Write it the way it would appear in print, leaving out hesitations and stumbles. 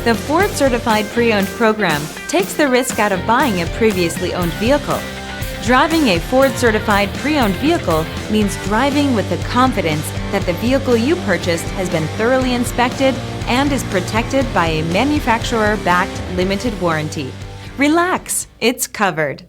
The Ford Certified Pre-Owned program takes the risk out of buying a previously owned vehicle. Driving a Ford Certified Pre-Owned vehicle means driving with the confidence that the vehicle you purchased has been thoroughly inspected and is protected by a manufacturer-backed limited warranty. Relax, it's covered.